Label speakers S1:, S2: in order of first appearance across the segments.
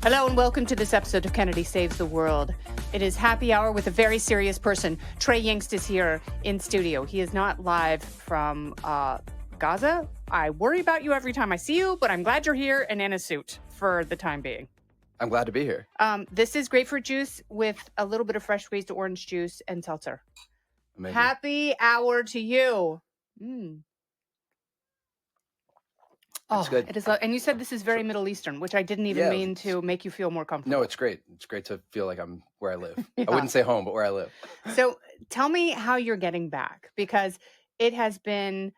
S1: Hello and welcome to this episode of Kennedy Saves the World. It is happy hour with a very serious person. Trey Yingst is here in studio. He is not live from Gaza. I worry about you every time I see you, but I'm glad you're here and in a suit for the time being.
S2: I'm glad to be here.
S1: This is grapefruit juice with a little bit of fresh squeezed orange juice and seltzer.
S2: Amazing.
S1: Happy hour to you.
S2: That's good.
S1: It is, and you said this is very Middle Eastern, which I didn't even mean to make you feel more comfortable.
S2: No, it's great. It's great to feel like I'm where I live.
S1: Yeah.
S2: I wouldn't say home, but where I live.
S1: So tell me how you're getting back, because it has been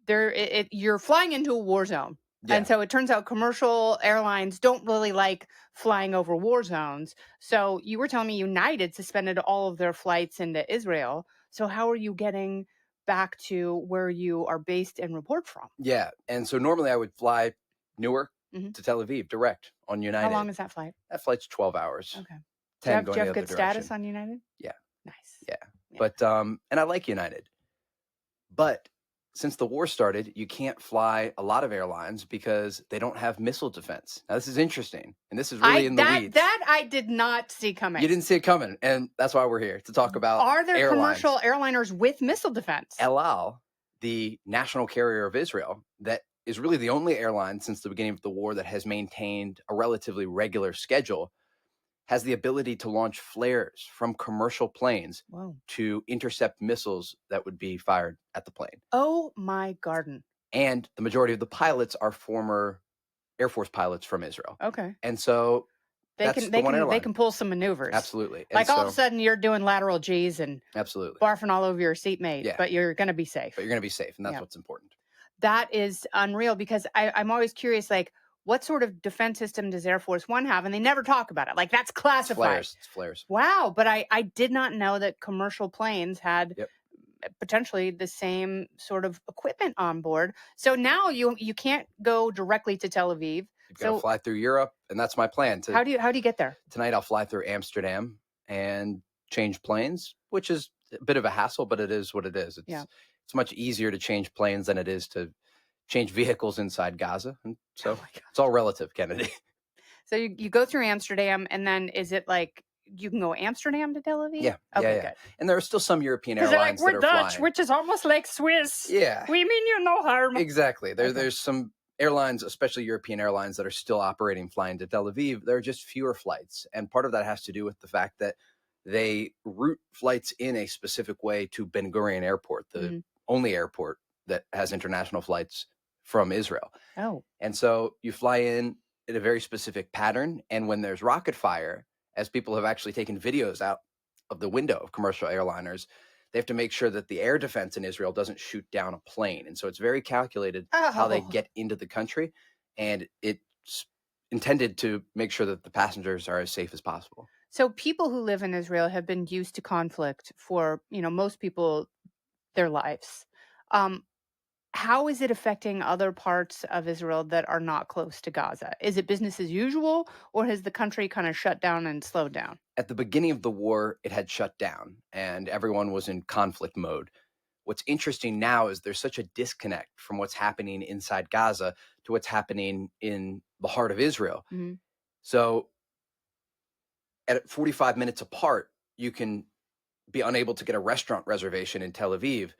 S1: there. You're flying into a war zone.
S2: Yeah.
S1: And so it turns out commercial airlines don't really like flying over war zones. So you were telling me United suspended all of their flights into Israel. So how are you getting back to where you are based and report from?
S2: Yeah. And so normally I would fly Newark to Tel Aviv direct on United.
S1: How long is that flight?
S2: That flight's 12 hours.
S1: Okay.
S2: 10
S1: Do you have good status on United?
S2: Yeah.
S1: Nice.
S2: Yeah. But, and I like United. But since the war started, you can't fly a lot of airlines because they don't have missile defense. Now, this is interesting, and this is really in the weeds.
S1: That I did not see coming.
S2: You didn't see it coming, and that's why we're here, to talk about
S1: Are there
S2: airlines.
S1: commercial airliners with missile defense?
S2: El Al, the national carrier of Israel, that is really the only airline since the beginning of the war that has maintained a relatively regular schedule, has the ability to launch flares from commercial planes to intercept missiles that would be fired at the plane.
S1: Oh my garden.
S2: And the majority of the pilots are former Air Force pilots from Israel.
S1: Okay.
S2: And so
S1: they can pull some maneuvers.
S2: Absolutely.
S1: Like all of a sudden you're doing lateral G's and barfing all over your seatmate, but you're going to be safe.
S2: But you're going to be safe, and that's what's important.
S1: That is unreal, because I'm always curious, like, what sort of defense system does Air Force One have? And they never talk about it. Like, that's classified.
S2: It's flares.
S1: Wow. But I did not know that commercial planes had potentially the same sort of equipment on board. So now you can't go directly to Tel Aviv.
S2: You've got to fly through Europe, and that's my plan.
S1: How do you get there?
S2: Tonight I'll fly through Amsterdam and change planes, which is a bit of a hassle, but it is what it is. It's much easier to change planes than it is to change vehicles inside Gaza. And so it's all relative, Kennedy.
S1: So you go through Amsterdam, and then is it like you can go Amsterdam to Tel Aviv?
S2: Yeah.
S1: Okay,
S2: yeah.
S1: Good.
S2: And there are still some European airlines
S1: we're
S2: that are
S1: Dutch,
S2: flying.
S1: which is almost like Swiss.
S2: Yeah.
S1: We mean you no harm.
S2: Exactly. There's some airlines, especially European airlines, that are still operating flying to Tel Aviv. There are just fewer flights. And part of that has to do with the fact that they route flights in a specific way to Ben Gurion Airport, the only airport that has international flights from Israel.
S1: Oh.
S2: And so you fly in a very specific pattern. And when there's rocket fire, as people have actually taken videos out of the window of commercial airliners, they have to make sure that the air defense in Israel doesn't shoot down a plane. And so it's very calculated how they get into the country. And it's intended to make sure that the passengers are as safe as possible.
S1: So people who live in Israel have been used to conflict for, most people, their lives. How is it affecting other parts of Israel that are not close to Gaza? Is it business as usual, or has the country kind of shut down and slowed down?
S2: At the beginning of the war, it had shut down and everyone was in conflict mode. What's interesting now is there's such a disconnect from what's happening inside Gaza to what's happening in the heart of Israel.
S1: Mm-hmm.
S2: So at 45 minutes apart, you can be unable to get a restaurant reservation in Tel Aviv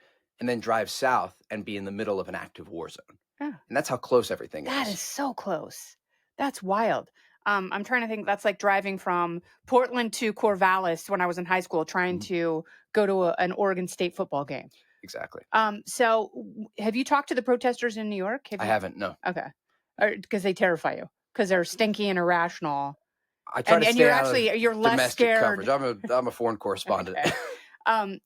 S2: and then drive south and be in the middle of an active war zone.
S1: Yeah.
S2: And that's how close everything is.
S1: That is so close. That's wild. I'm trying to think. That's like driving from Portland to Corvallis when I was in high school, trying to go to an Oregon State football game.
S2: Exactly.
S1: So have you talked to the protesters in New York?
S2: I haven't, no.
S1: Okay. Because they terrify you, because they're stinky and irrational.
S2: I try to stay out of
S1: you're less
S2: domestic
S1: scared.
S2: coverage. I'm a foreign correspondent.
S1: Okay.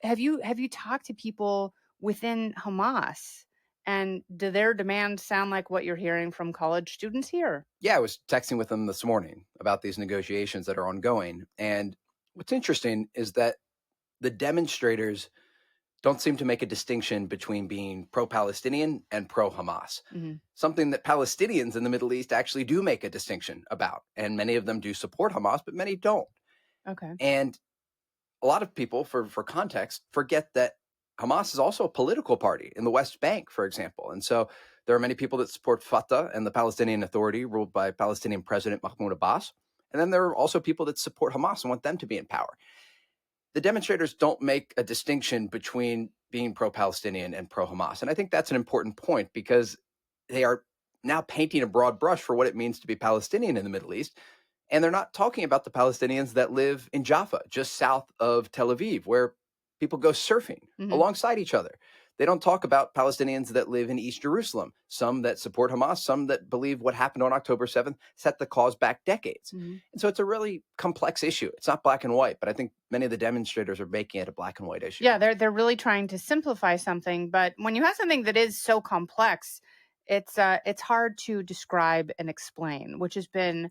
S1: Have you talked to people within Hamas, and do their demands sound like what you're hearing from college students here?
S2: Yeah, I was texting with them this morning about these negotiations that are ongoing. And what's interesting is that the demonstrators don't seem to make a distinction between being pro-Palestinian and pro-Hamas, something that Palestinians in the Middle East actually do make a distinction about. And many of them do support Hamas, but many don't.
S1: Okay.
S2: And a lot of people, for context, forget that Hamas is also a political party in the West Bank, for example. And so There are many people that support Fatah and the Palestinian Authority ruled by Palestinian President Mahmoud Abbas. And then there are also people that support Hamas and want them to be in power. The demonstrators don't make a distinction between being pro-Palestinian and pro-Hamas. And I think that's an important point because they are now painting a broad brush for what it means to be Palestinian in the Middle East. And they're not talking about the Palestinians that live in Jaffa, just south of Tel Aviv, where people go surfing
S1: Mhm.
S2: alongside each other. They don't talk about Palestinians that live in East Jerusalem, some that support Hamas, some that believe what happened on October 7th set the cause back decades.
S1: Mhm.
S2: And so it's a really complex issue. It's not black and white, but I think many of the demonstrators are making it a black and white issue.
S1: Yeah, they're really trying to simplify something, but when you have something that is so complex, it's hard to describe and explain, which has been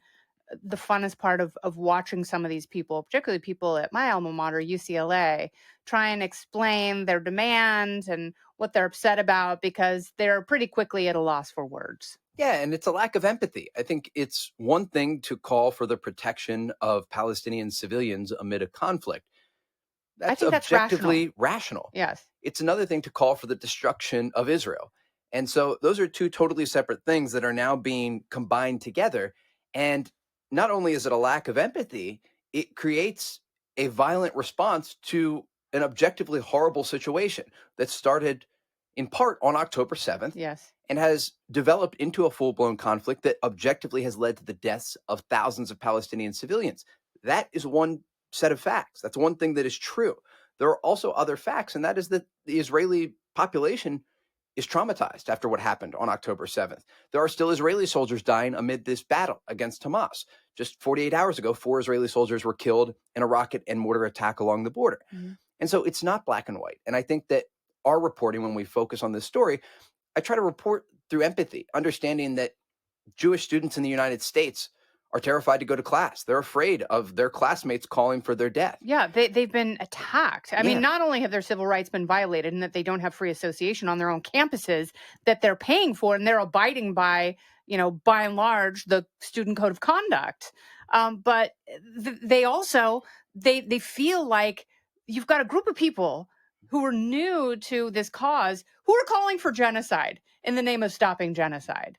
S1: the funnest part of watching some of these people, particularly people at my alma mater, UCLA, try and explain their demands and what they're upset about because they're pretty quickly at a loss for words.
S2: Yeah, and it's a lack of empathy. I think it's one thing to call for the protection of Palestinian civilians amid a conflict.
S1: I
S2: That's
S1: think that's rational.
S2: objectively rational.
S1: Yes.
S2: It's another thing to call for the destruction of Israel. And so those are two totally separate things that are now being combined together. And not only is it a lack of empathy, it creates a violent response to an objectively horrible situation that started in part on October 7th
S1: Yes.
S2: and has developed into a full blown conflict that objectively has led to the deaths of thousands of Palestinian civilians. That is one set of facts. That's one thing that is true. There are also other facts, and that is that the Israeli population is traumatized after what happened on October 7th. There are still Israeli soldiers dying amid this battle against Hamas. Just 48 hours ago, 4 Israeli soldiers were killed in a rocket and mortar attack along the border.
S1: Mhm.
S2: And so it's not black and white. And I think that our reporting, when we focus on this story, I try to report through empathy, understanding that Jewish students in the United States are terrified to go to class. They're afraid of their classmates calling for their death.
S1: Yeah, they've been attacked. I mean,
S2: Yeah.
S1: not only have their civil rights been violated and that they don't have free association on their own campuses that they're paying for and they're abiding by, by and large, the student code of conduct. But they also they feel like you've got a group of people who are new to this cause who are calling for genocide in the name of stopping genocide.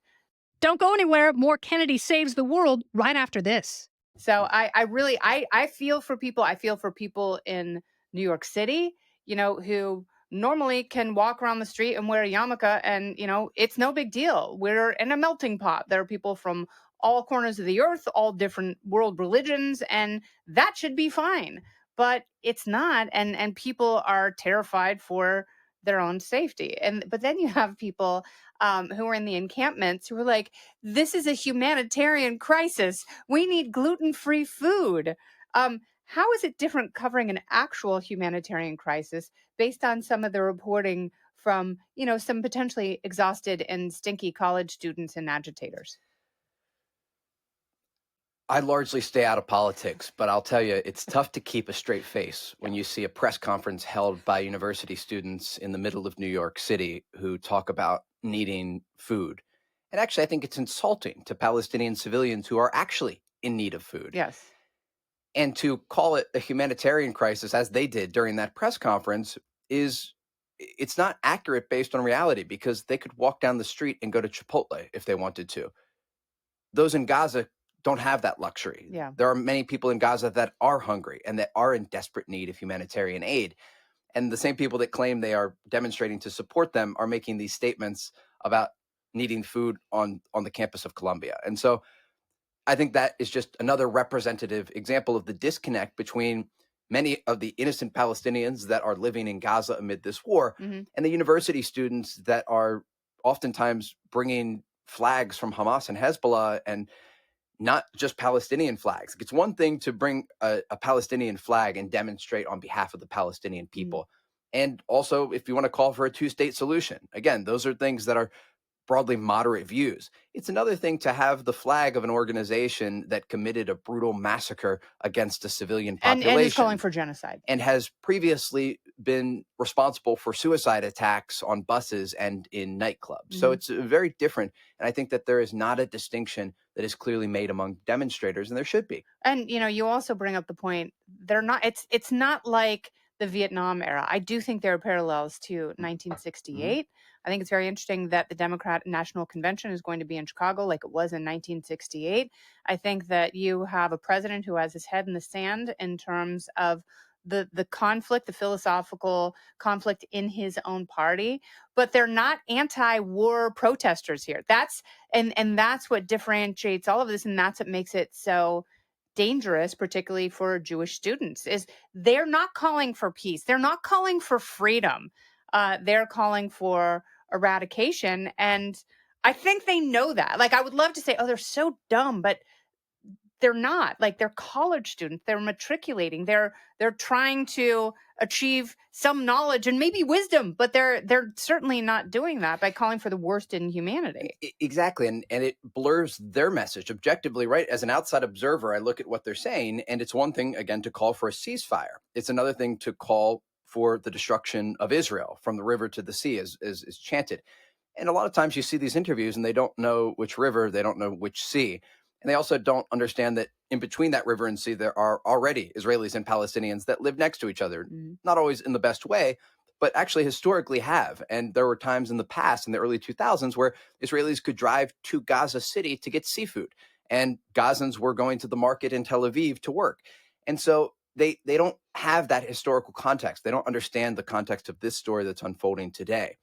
S3: Don't go anywhere. More Kennedy Saves the World right after this.
S1: So I really I feel for people. I feel for people in New York City, who normally can walk around the street and wear a yarmulke and, it's no big deal. We're in a melting pot. There are people from all corners of the earth, all different world religions, and that should be fine. But it's not, and people are terrified for their own safety. But then you have people who are in the encampments who are like, this is a humanitarian crisis. We need gluten-free food. How is it different covering an actual humanitarian crisis based on some of the reporting from, some potentially exhausted and stinky college students and agitators?
S2: I largely stay out of politics, but I'll tell you, it's tough to keep a straight face when you see a press conference held by university students in the middle of New York City who talk about needing food. And actually, I think it's insulting to Palestinian civilians who are actually in need of food.
S1: Yes.
S2: And to call it a humanitarian crisis, as they did during that press conference, it's not accurate based on reality because they could walk down the street and go to Chipotle if they wanted to. Those in Gaza don't have that luxury.
S1: Yeah.
S2: There are many people in Gaza that are hungry and that are in desperate need of humanitarian aid. And the same people that claim they are demonstrating to support them are making these statements about needing food on the campus of Columbia. And so I think that is just another representative example of the disconnect between many of the innocent Palestinians that are living in Gaza amid this war
S1: Hmm.
S2: and the university students that are oftentimes bringing flags from Hamas and Hezbollah and not just Palestinian flags. It's one thing to bring a Palestinian flag and demonstrate on behalf of the Palestinian
S1: Hmm.
S2: people. And also, if you want to call for a two-state solution, again, those are things that are broadly moderate views. It's another thing to have the flag of an organization that committed a brutal massacre against a civilian
S1: And is calling
S2: population
S1: for genocide.
S2: and has previously been responsible for suicide attacks on buses and in nightclubs. So
S1: Hmm.
S2: it's very different. And I think that there is not a distinction that is clearly made among demonstrators, and there should be.
S1: And you also bring up the point they're not. It's not like the Vietnam era. I do think there are parallels to
S2: Mhm.
S1: 1968. I think it's very interesting that the Democrat National Convention is going to be in Chicago like it was in 1968. I think that you have a president who has his head in the sand in terms of the conflict, the philosophical conflict in his own party, but they're not anti-war protesters here. And that's what differentiates all of this, and that's what makes it so dangerous, particularly for Jewish students, is they're not calling for peace. They're not calling for freedom. They're calling for eradication. And I think they know that. Like, I would love to say, oh, they're so dumb, but they're not. Like, they're college students. They're matriculating. They're trying to achieve some knowledge and maybe wisdom, but they're certainly not doing that by calling for the worst in humanity.
S2: Exactly. And it blurs their message objectively, right? As an outside observer, I look at what they're saying, and it's one thing, again, to call for a ceasefire. It's another thing to call for the destruction of Israel from the river to the sea, as chanted. And a lot of times you see these interviews and they don't know which river, they don't know which sea. And they also don't understand that in between that river and sea, there are already Israelis and Palestinians that live next to each other,
S1: Mhm.
S2: not always in the best way, but actually historically have. And there were times in the past, in the early 2000s, where Israelis could drive to Gaza City to get seafood. And Gazans were going to the market in Tel Aviv to work. And so they don't have that historical context. They don't understand the context of this story that's unfolding today.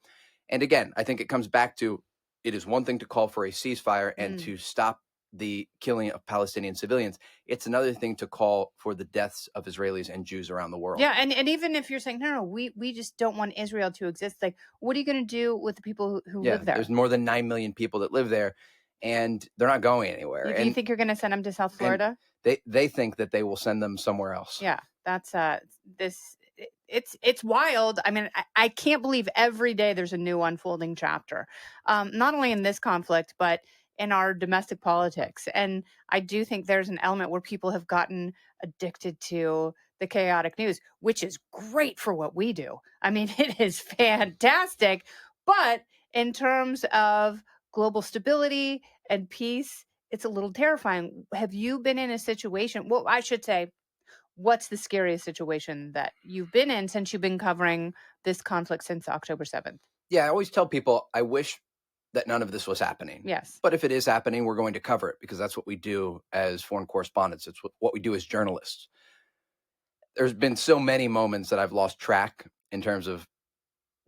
S2: And again, I think it comes back to it is one thing to call for a ceasefire and
S1: Mm.
S2: to stop the killing of Palestinian civilians. It's another thing to call for the deaths of Israelis and Jews around the world.
S1: Yeah, and even if you're saying, no, we just don't want Israel to exist, like, what are you going to do with the people who
S2: Yeah,
S1: live
S2: there's
S1: there?
S2: more than 9 million people that live there, and they're not going anywhere.
S1: Do you think you're going to send them to South
S2: And
S1: Florida?
S2: they think that they will send them somewhere else.
S1: Yeah, that's it's wild. I mean, I can't believe every day there's a new unfolding chapter, not only in this conflict but in our domestic politics. And I do think there's an element where people have gotten addicted to the chaotic news, which is great for what we do. I mean, it is fantastic, but in terms of global stability and peace, it's a little terrifying. Have you been in a situation? Well, I should say, what's the scariest situation that you've been in since you've been covering this conflict since October 7th?
S2: Yeah, I always tell people I wish that none of this was happening.
S1: Yes.
S2: But if it is happening, we're going to cover it because that's what we do as foreign correspondents. It's what we do as journalists. There's been so many moments that I've lost track in terms of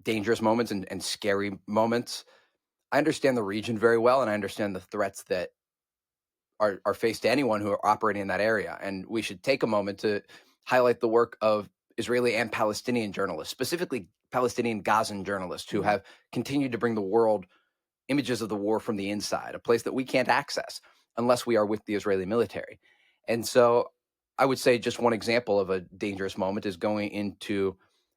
S2: dangerous moments and scary moments. I understand the region very well, and I understand the threats that are faced to anyone who are operating in that area. And we should take a moment to highlight the work of Israeli and Palestinian journalists, specifically Palestinian Gazan journalists who
S1: Mhm.
S2: have continued to bring the world images of the war from the inside, a place that we can't access unless we are with the Israeli military. And so I would say just one example of a dangerous moment is going into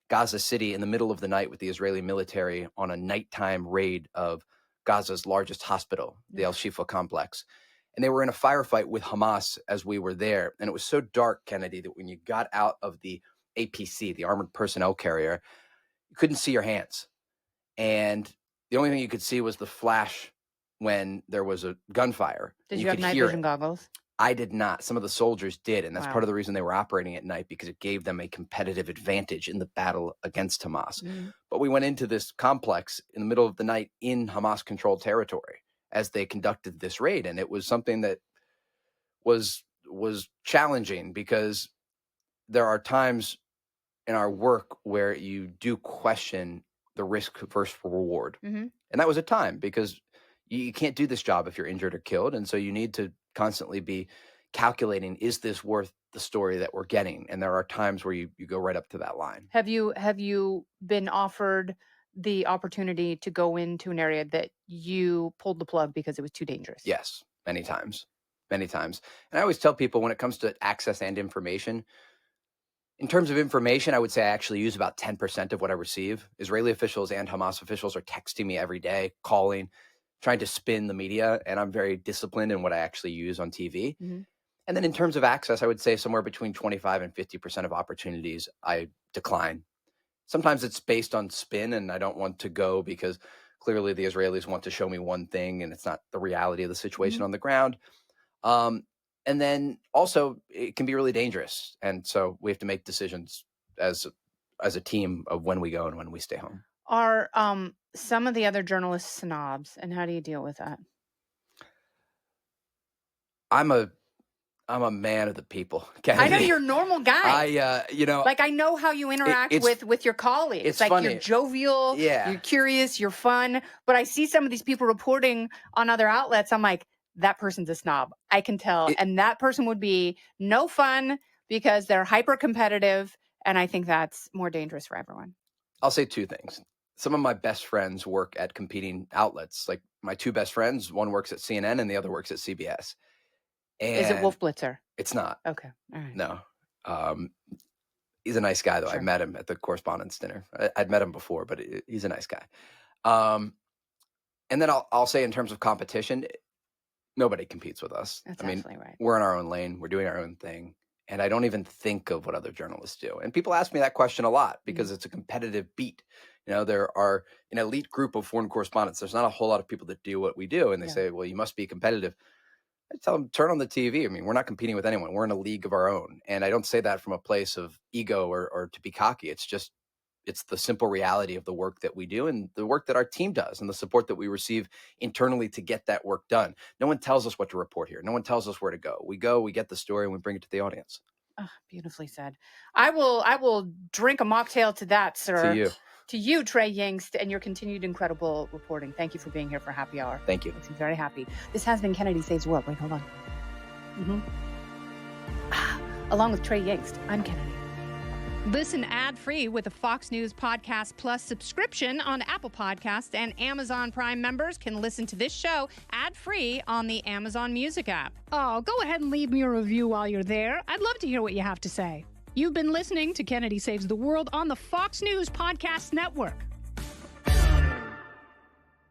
S2: Gaza City in the middle of the night with the Israeli military on a nighttime raid of Gaza's largest hospital, the Al Shifa complex. And they were in a firefight with Hamas as we were there. And it was so dark, Kennedy, that when you got out of the APC, the armored personnel carrier, you couldn't see your hands. And the only thing you could see was the flash when there was a gunfire,
S1: Did
S2: and you
S1: you have
S2: could
S1: night
S2: hear
S1: vision
S2: it.
S1: goggles?
S2: I did not. Some of the soldiers did, and that's part
S1: Wow.
S2: of the reason they were operating at night because it gave them a competitive advantage in the battle against Hamas.
S1: Mhm.
S2: But we went into this complex in the middle of the night in Hamas-controlled territory as they conducted this raid, and it was something that was challenging because there are times in our work where you do question the risk versus reward.
S1: Mhm.
S2: And that was a time because you can't do this job if you're injured or killed. And so you need to constantly be calculating, is this worth the story that we're getting? And there are times where you go right up to that line.
S1: Have you been offered the opportunity to go into an area that you pulled the plug because it was too dangerous?
S2: Yes, many times, many times. And I always tell people when it comes to access and information, in terms of information, I would say I actually use about 10% of what I receive. Israeli officials and Hamas officials are texting me every day, calling, trying to spin the media, and I'm very disciplined in what I actually use on TV.
S1: Mhm.
S2: And then in terms of access, I would say somewhere between 25 and 50% of opportunities I decline. Sometimes it's based on spin, and I don't want to go because clearly the Israelis want to show me one thing, and it's not the reality of the situation
S1: Mhm.
S2: on the ground. Um, and then also, it can be really dangerous. And so we have to make decisions as as a team of when we go and when we stay home.
S1: Are some of the other journalists snobs, and how do you deal with that?
S2: I'm a man of the people,
S1: I know
S2: Kennedy.
S1: you're a normal guy.
S2: Like
S1: I know how you interact with your colleagues.
S2: It's
S1: like
S2: funny.
S1: You're jovial,
S2: Yeah.
S1: you're curious, you're fun. But I see some of these people reporting on other outlets. I'm like, that person's a snob. I can tell. And that person would be no fun because they're hyper competitive. And I think that's more dangerous for everyone.
S2: I'll say two things. Some of my best friends work at competing outlets. Like my two best friends, one works at CNN and the other works at CBS. And
S1: is it Wolf Blitzer?
S2: It's not.
S1: Okay. All right.
S2: No. He's a nice guy, though.
S1: Sure.
S2: I met him at the correspondence dinner. I'd met him before, but he's a nice guy. And then I'll say in terms of competition, nobody competes with us.
S1: That's absolutely right.
S2: We're in our own lane. We're doing our own thing. And I don't even think of what other journalists do. And people ask me that question a lot because it's a competitive beat. There are an elite group of foreign correspondents. There's not a whole lot of people that do what we do. And they say, well, you must be competitive. I tell them, turn on the TV. We're not competing with anyone. We're in a league of our own. And I don't say that from a place of ego or to be cocky. It's the simple reality of the work that we do and the work that our team does and the support that we receive internally to get that work done. No one tells us what to report here. No one tells us where to go. We go, we get the story, and we bring it to the audience.
S1: Oh, beautifully said. I will drink a mocktail to that, sir.
S2: To you.
S1: To you, Trey Yingst, and your continued incredible reporting. Thank you for being here for Happy Hour.
S2: Thank you.
S1: Makes me very happy. This has been Kennedy Saves the World. Wait, hold on. Along with Trey Yingst, I'm Kennedy.
S3: Listen ad-free with a Fox News Podcast Plus subscription on Apple Podcasts, and Amazon Prime members can listen to this show ad-free on the Amazon Music app. Oh, go ahead and leave me a review while you're there. I'd love to hear what you have to say. You've been listening to Kennedy Saves the World on the Fox News Podcast Network.